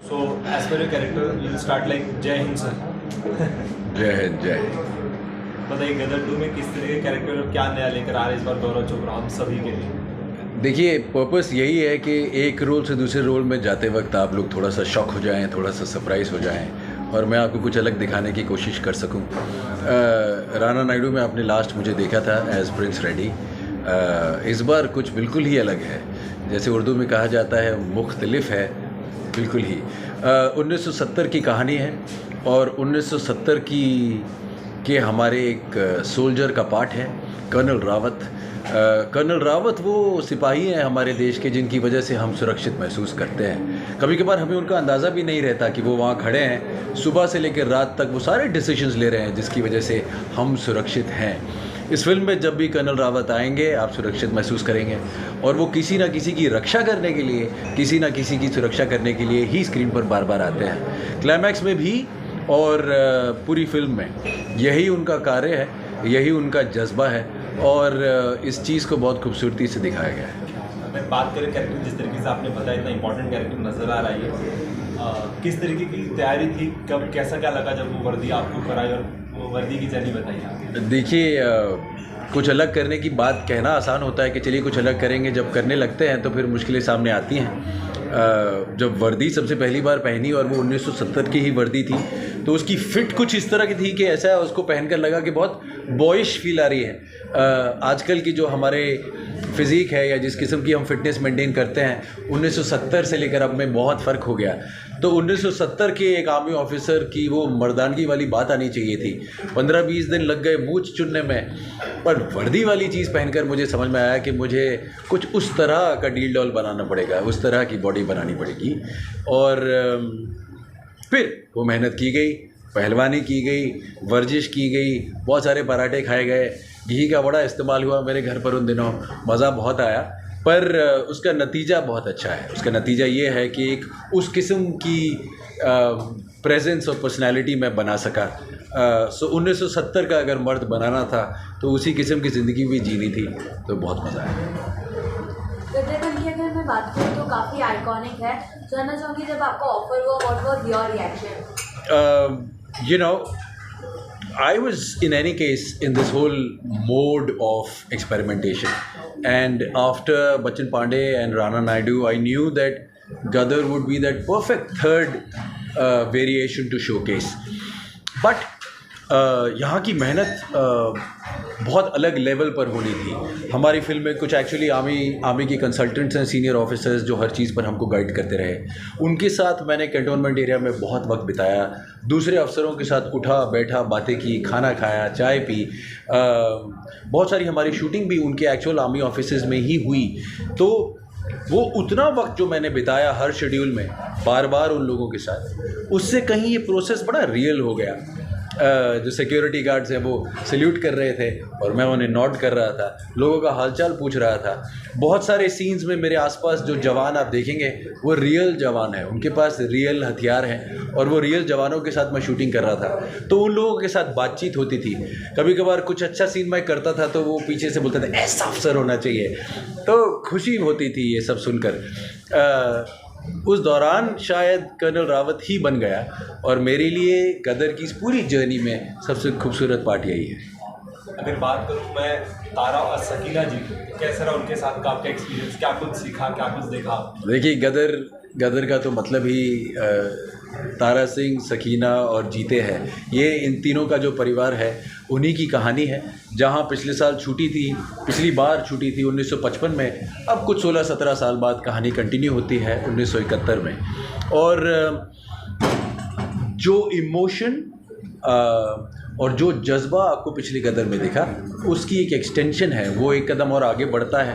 So, as per your character, you'll start like जय Hind sir. जय हिंद जय हिंद। बताइए गदर 2 में किस तरह के कैरेक्टर और क्या नया लेकर आ रहे हैं इस बार गौरव चोपड़ा हम सभी के लिए? देखिए, पर्पस यही है कि एक रोल से दूसरे रोल में जाते वक्त आप लोग थोड़ा सा शॉक हो जाएं, थोड़ा सा सरप्राइज़ हो जाएं और मैं आपको कुछ अलग दिखाने की कोशिश कर सकूं। राणा नायडू में आपने लास्ट मुझे देखा था एज प्रिंस रेडी। इस बार कुछ बिल्कुल ही अलग है, जैसे उर्दू में कहा जाता है मुख्तलिफ है, बिल्कुल ही 1970 की कहानी है और 1970 के हमारे एक सोल्जर का पार्ट है कर्नल रावत। कर्नल रावत वो सिपाही हैं हमारे देश के जिनकी वजह से हम सुरक्षित महसूस करते हैं। कभी कभार हमें उनका अंदाज़ा भी नहीं रहता कि वो वहाँ खड़े हैं, सुबह से लेकर रात तक वो सारे डिसीजंस ले रहे हैं जिसकी वजह से हम सुरक्षित हैं। इस फिल्म में जब भी कर्नल रावत आएंगे आप सुरक्षित महसूस करेंगे और वो किसी न किसी की रक्षा करने के लिए, किसी न किसी की सुरक्षा करने के लिए ही स्क्रीन पर बार बार आते हैं। क्लाइमैक्स में भी और पूरी फिल्म में यही उनका कार्य है, यही उनका जज्बा है और इस चीज़ को बहुत खूबसूरती से दिखाया गया है। मैं बात करें कैरेक्टर, जिस तरीके से आपने बताया इतना इंपॉर्टेंट कैरेक्टर नज़र आ रहा है, किस तरीके की तैयारी थी, कब कैसा क्या लगा जब वो वर्दी आपको कराई और वो वर्दी की जर्नी बताइए। देखिए, कुछ अलग करने की बात कहना आसान होता है कि चलिए कुछ अलग करेंगे, जब करने लगते हैं तो फिर मुश्किलें सामने आती हैं। जब वर्दी सबसे पहली बार पहनी और वो 1970 की ही वर्दी थी तो उसकी फ़िट कुछ इस तरह की थी कि ऐसा उसको पहनकर लगा कि बहुत बॉयश फील आ रही है। आजकल की जो हमारे फ़िज़ीक है या जिस किस्म की हम फिटनेस मेंटेन करते हैं 1970 से लेकर अब में बहुत फ़र्क हो गया। तो 1970 के एक आर्मी ऑफिसर की वो मर्दानगी वाली बात आनी चाहिए थी। 15-20 दिन लग गए मूंछ चुनने में, पर वर्दी वाली चीज़ पहनकर मुझे समझ में आया कि मुझे कुछ उस तरह का डील डॉल बनाना पड़ेगा, उस तरह की बॉडी बनानी पड़ेगी। और फिर वो मेहनत की गई, पहलवानी की गई, वर्जिश की गई, बहुत सारे पराठे खाए गए, घी का बड़ा इस्तेमाल हुआ मेरे घर पर उन दिनों, मज़ा बहुत आया। पर उसका नतीजा बहुत अच्छा है। उसका नतीजा ये है कि एक उस किस्म की प्रेजेंस और पर्सनालिटी मैं बना सका। 1970 का अगर मर्द बनाना था तो उसी किस्म की ज़िंदगी भी जीनी थी, तो बहुत मज़ा आया। गदर की अगर मैं बात करूँ तो काफ़ी आइकॉनिक है। जानना चाहूँगी जब आपको ऑफर हुआ, what was your reaction? You know, I was in any case in this whole mode of experimentation, and after Bachchan Pandey and Rana Naidu, I knew that Gadar would be that perfect third variation to showcase. But यहाँ की मेहनत बहुत अलग level पर होनी थी। हमारी film में कुछ एक्चुअली आर्मी के कंसल्टेंट्स हैं, सीनियर ऑफिसर्स जो हर चीज़ पर हमको गाइड करते रहे। उनके साथ मैंने कैंटोनमेंट एरिया में बहुत वक्त बिताया, दूसरे अफसरों के साथ उठा बैठा, बातें की, खाना खाया, चाय पी। बहुत सारी हमारी शूटिंग भी उनके एक्चुअल आर्मी ऑफिसेज़ में ही हुई। तो वो उतना वक्त जो मैंने बिताया हर शेड्यूल में बार बार उन लोगों के साथ, उससे कहीं ये प्रोसेस बड़ा रियल हो गया। जो सिक्योरिटी गार्ड्स हैं वो सल्यूट कर रहे थे और मैं उन्हें नोट कर रहा था, लोगों का हालचाल पूछ रहा था। बहुत सारे सीन्स में मेरे आसपास जो जवान आप देखेंगे वो रियल जवान हैं, उनके पास रियल हथियार हैं और वो रियल जवानों के साथ मैं शूटिंग कर रहा था। तो उन लोगों के साथ बातचीत होती थी। कभी कभार कुछ अच्छा सीन मैं करता था तो वो पीछे से बोलते थे ऐसा अफसर होना चाहिए, तो खुशी होती थी ये सब सुनकर। उस दौरान शायद कर्नल रावत ही बन गया और मेरे लिए गदर की इस पूरी जर्नी में सबसे खूबसूरत पार्ट यही है। अगर बात करूँ मैं तारा और सकीना जी, कैसा रहा उनके साथ का आपका एक्सपीरियंस, क्या कुछ सीखा, क्या कुछ देखा? देखिए, गदर का तो मतलब ही तारा सिंह, सकीना और जीते हैं। ये इन तीनों का जो परिवार है उन्हीं की कहानी है। जहाँ पिछले साल पिछली बार छूटी थी 1955 में, अब कुछ 16-17 साल बाद कहानी कंटिन्यू होती है 1971 में। और जो इमोशन और जो जज्बा आपको पिछली गदर में दिखा उसकी एक एक्सटेंशन है, वो एक कदम और आगे बढ़ता है।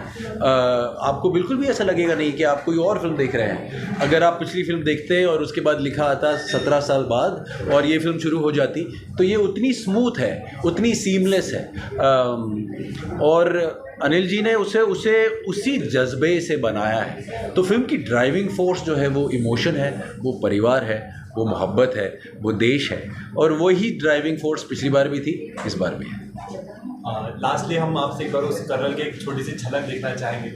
आपको बिल्कुल भी ऐसा लगेगा नहीं कि आप कोई और फिल्म देख रहे हैं। अगर आप पिछली फिल्म देखते और उसके बाद लिखा आता 17 साल बाद और ये फिल्म शुरू हो जाती तो ये उतनी स्मूथ है, उतनी सीमलेस है। और अनिल जी ने उसे उसी जज्बे से बनाया है। तो फिल्म की ड्राइविंग फोर्स जो है वो इमोशन है, वो परिवार है, वो मोहब्बत है, वो देश है और वही ड्राइविंग फोर्स पिछली बार भी थी, इस बार भी है। लास्टली हम आपसे एक बार उस कर्नल की एक छोटी सी झलक देखना चाहेंगे।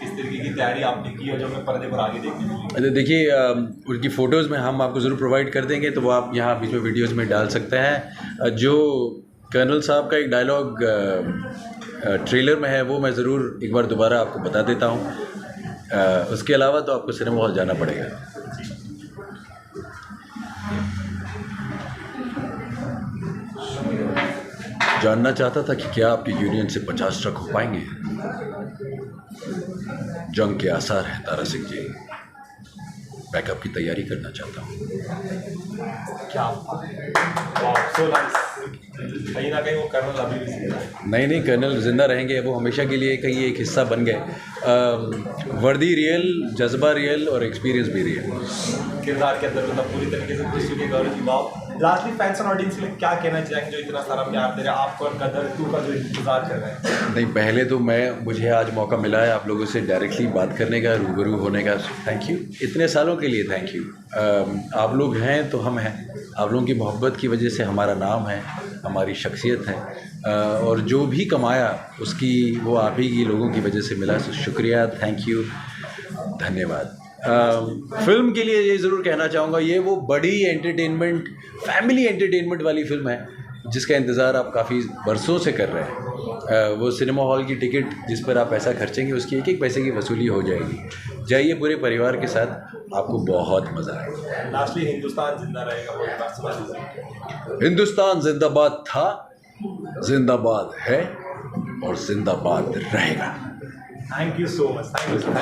किस तरीके की तैयारी आपने की है जो हमें पर्दे पर आगे देखने को मिली? अरे देखिए, उनकी फ़ोटोज़ में हम आपको ज़रूर प्रोवाइड कर देंगे, तो वो आप यहाँ बीच में वीडियोज़ में डाल सकते हैं। जो कर्नल साहब का एक डायलॉग ट्रेलर में है वो मैं ज़रूर एक बार दोबारा आपको बता देता हूँ। उसके अलावा तो आपको सिनेमा हॉल जाना पड़ेगा। जानना चाहता था कि क्या आपकी यूनियन से 50 ट्रक हो पाएंगे। जंग के आसार हैं तारा सिंह जी। बैकअप की तैयारी करना चाहता हूँ। क्या सो नाइस। कहीं ना कहीं वो कर्नल अभी भी जिंदा है। नहीं, कर्नल जिंदा रहेंगे, वो हमेशा के लिए कहीं एक हिस्सा बन गए। वर्दी रियल, जज्बा रियल और एक्सपीरियंस भी रियल। किरदार के अंदर मतलब पूरी तरीके से खुशी के गौरव की बात। लास्टली फैंस और ऑडियंस के लिए क्या कहना चाहेंगे जो इतना सारा प्यार दे रहे हैं आपको और गदर 2 का जो इंतजार कर रहे हैं? नहीं, पहले तो मुझे आज मौका मिला है आप लोगों से डायरेक्टली बात करने का, रूबरू होने का। थैंक यू, इतने सालों के लिए थैंक यू। आप लोग हैं तो हम हैं। आप लोगों की मोहब्बत की वजह से हमारा नाम है, हमारी शख्सियत है, और जो भी कमाया उसकी वो आप ही की लोगों की वजह से मिला। तो शुक्रिया, थैंक यू, धन्यवाद। फिल्म के लिए ये ज़रूर कहना चाहूँगा, ये वो बड़ी एंटरटेनमेंट, फैमिली एंटरटेनमेंट वाली फिल्म है जिसका इंतज़ार आप काफ़ी बरसों से कर रहे हैं। वो सिनेमा हॉल की टिकट जिस पर आप पैसा खर्चेंगे उसकी एक एक पैसे की वसूली हो जाएगी। जाइए पूरे परिवार के साथ, आपको बहुत मज़ा आएगा। लास्टली हिंदुस्तान जिंदा रहेगा, वो एक बार सुना दीजिए। हिंदुस्तान जिंदाबाद था, जिंदाबाद है और जिंदाबाद रहेगा। Thank you so much. Thank you.